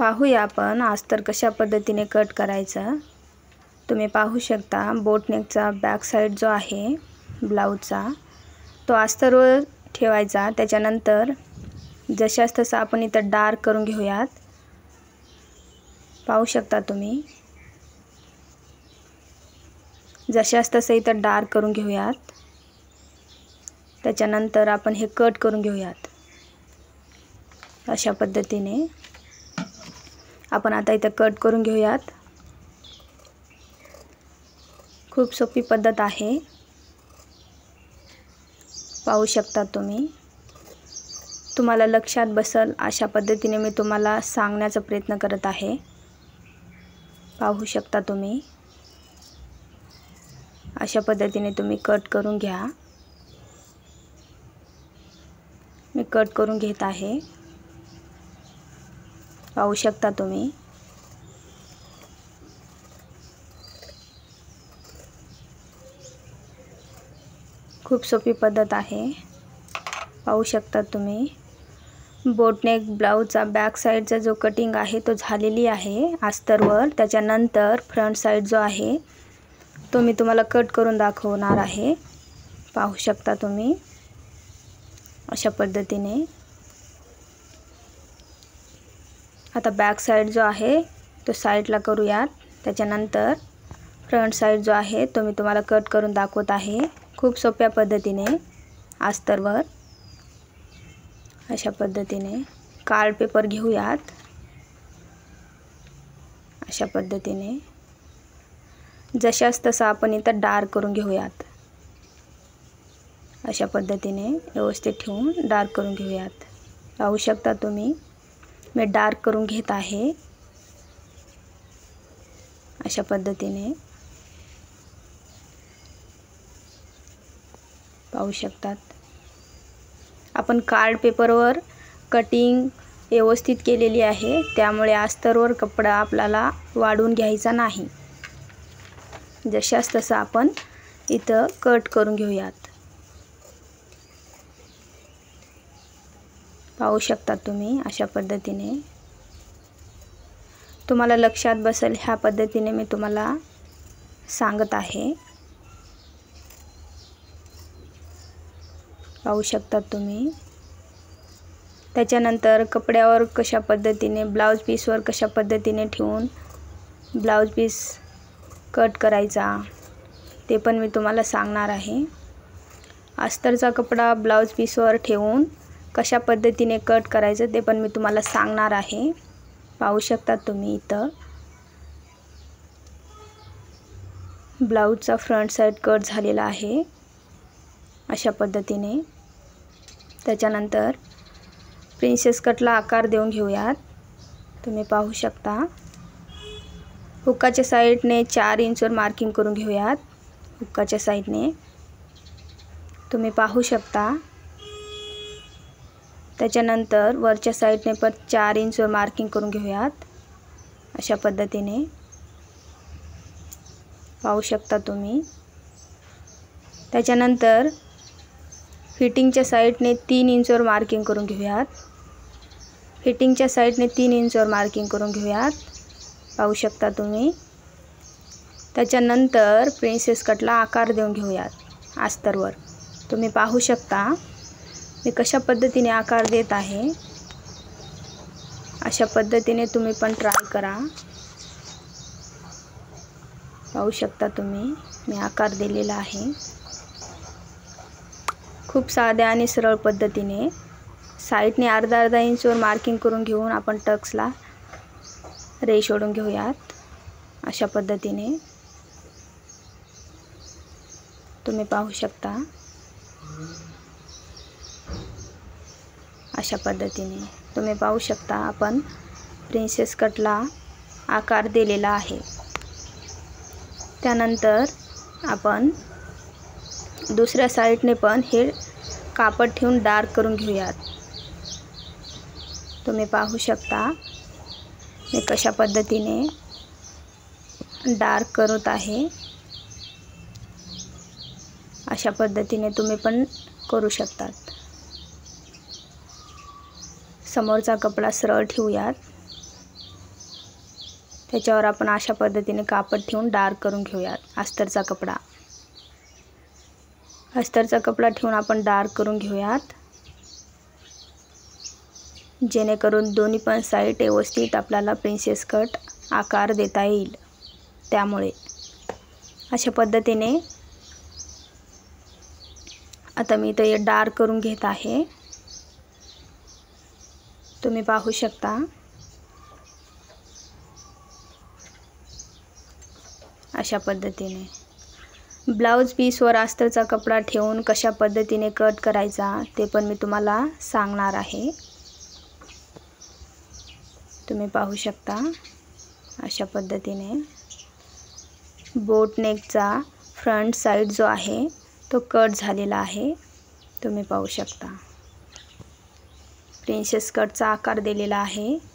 पाहूया आपण अस्तर कशा पद्धतीने कट करायचं। तुम्ही पाहू शकता बोटनेकचा बॅक साइड जो आहे ब्लाऊजचा तो अस्तरवर ठेवायचा। त्याच्यानंतर जशास तसा आपण इथं डार्क करून घेऊयात। पाहू शकता तुम्ही जशास तसं इथं डार्क करून घेऊयात। त्याच्यानंतर आपण हे कट करून घेऊयात। अशा पद्धतीने आपण आता इथं कट करून घेऊयात। खूप सोपी पद्धत आहे, पाहू शकता तुम्ही। तुम्हाला लक्षात बसेल अशा पद्धतीने मी तुम्हाला सांगण्याचा प्रयत्न करत आहे। पाहू शकता तुम्ही अशा पद्धतीने तुम्ही कट करून घ्या। मी कट करून घेत आहे, पाहू शकता तुम्ही। खूप सोपी पद्धत आहे, पाहू शकता तुम्ही। बोटनेक ब्लाऊजचा बॅक साइडचा जो कटिंग आहे तो झालेली आहे अस्तरवर। त्याच्यानंतर फ्रंट साइड जो आहे तो मी तुम्हाला कट करून दाखवणार आहे। पाहू शकता तुम्ही अशा पद्धतीने। आता बॅक साइड जो आहे तो साइडला करूयात। त्याच्यानंतर फ्रंट साइड जो आहे तो मी तुम्हाला कट करून दाखवत आहे खूप सोप्या पद्धतीने अस्तरवर। अशा पद्धतीने कार्ड पेपर घेऊयात। अशा पद्धतीने जशास तसा आपण इथं डार्क करून घेऊयात। अशा पद्धतीने व्यवस्थित ठेवून डार्क करून घेऊयात। पाहू शकता तुम्ही मी डार्क करून घेत आहे। अशा पद्धतीने पाहू शकतात। आपण कार्ड पेपरवर कटिंग व्यवस्थित केलेली आहे, त्यामुळे अस्तरवर कपडा आपल्याला वाढवून घ्यायचा नाही। जशास तसा आपण इथं कट करून घेऊयात। पाहू शकता तुम्ही अशा पद्धतीने। तुम्हाला लक्षात बसेल ह्या पद्धतीने मी तुम्हाला सांगत आहे। पाहू शकता तुम्ही। त्याच्यानंतर कपड्यावर कशा पद्धतीने ब्लाउज पीसवर कशा पद्धतीने ठेवून ब्लाउज पीस कट करायचा ते पण मी तुम्हाला सांगणार आहे। अस्तरचा कपडा ब्लाउज पीसवर ठेवून कशा पद्धतीने कट करायचं ते पण मी तुम्हाला सांगणार आहे। पाहू शकता तुम्ही इथं ब्लाउजचा फ्रंट साइड कट झालेला आहे अशा पद्धतीने। त्याच्यानंतर प्रिन्सेस कटला आकार देऊन घेऊयात। तुम्ही पाहू शकता हुक्काच्या साइडने 4 इंचवर मार्किंग करून घेऊयात। हुक्काच्या साइडने तुम्ही पाहू शकता। त्याच्यानंतर वरच्या साइडने पण 4 इंचवर मार्किंग करून घेऊयात अशा पद्धतीने। पाहू शकता तुम्ही। त्याच्यानंतर फिटिंगच्या साइडने 3 इंचवर मार्किंग करून घेऊयात। फिटिंगच्या साइडने 3 इंचवर मार्किंग करून घेऊयात, पाहू शकता तुम्ही। त्याच्यानंतर प्रिन्सेस कटला आकार देऊन घेऊयात अस्तरवर। तुम्ही पाहू शकता मी कशा पद्धतीने आकार देत आहे। अशा पद्धतीने तुम्ही पण ट्राय करा। पाहू शकता तुम्ही मी आकार दिलेला आहे। खूप साध्या आणि सरळ पद्धतीने साइडने अर्धा इंचवर मार्किंग करून घेऊन आपण टक्सला रेष ओढून घेऊयात अशा पद्धतीने। तुम्ही पाहू शकता अशा पद्धतीने। तुम्ही पाहू शकता आपण प्रिन्सेस कटला आकार दिलेला आहे। त्यानंतर आपण दुसऱ्या साइडने पण हे कापड ठेवून डार्क करून घेऊयात। तुम्ही पाहू शकता मी कशा पद्धतीने डार्क करत आहे। अशा पद्धतीने तुम्ही पण करू शकतात। समोरचा कपडा सरळ ठेवूयात त्याच्यावर आपण अशा पद्धतीने कापड ठेवून डार्क करून घेऊयात. अस्तरचा कपडा ठेवून आपण डार्क करून घेऊयात, जेणेकरून दोन्ही पण साईड व्यवस्थित आपल्याला प्रिन्सेस कट आकार देता येईल. त्यामुळे अशा पद्धतीने आता मी इथे डार्क करून घेत आहे. तुम्ही पाहू शकता. अशा पद्धतीने ब्लाऊज पीसवर अस्तरचा कपडा ठेवून कशा पद्धतीने कट करायचा ते पण मी तुम्हाला सांगणार आहे. तुम्ही पाहू शकता. अशा पद्धतीने बोट नेकचा फ्रंट साइड जो आहे तो कट झालेला आहे. तुम्ही पाहू शकता. प्रिन्सेस कटचा आकार दिलेला आहे.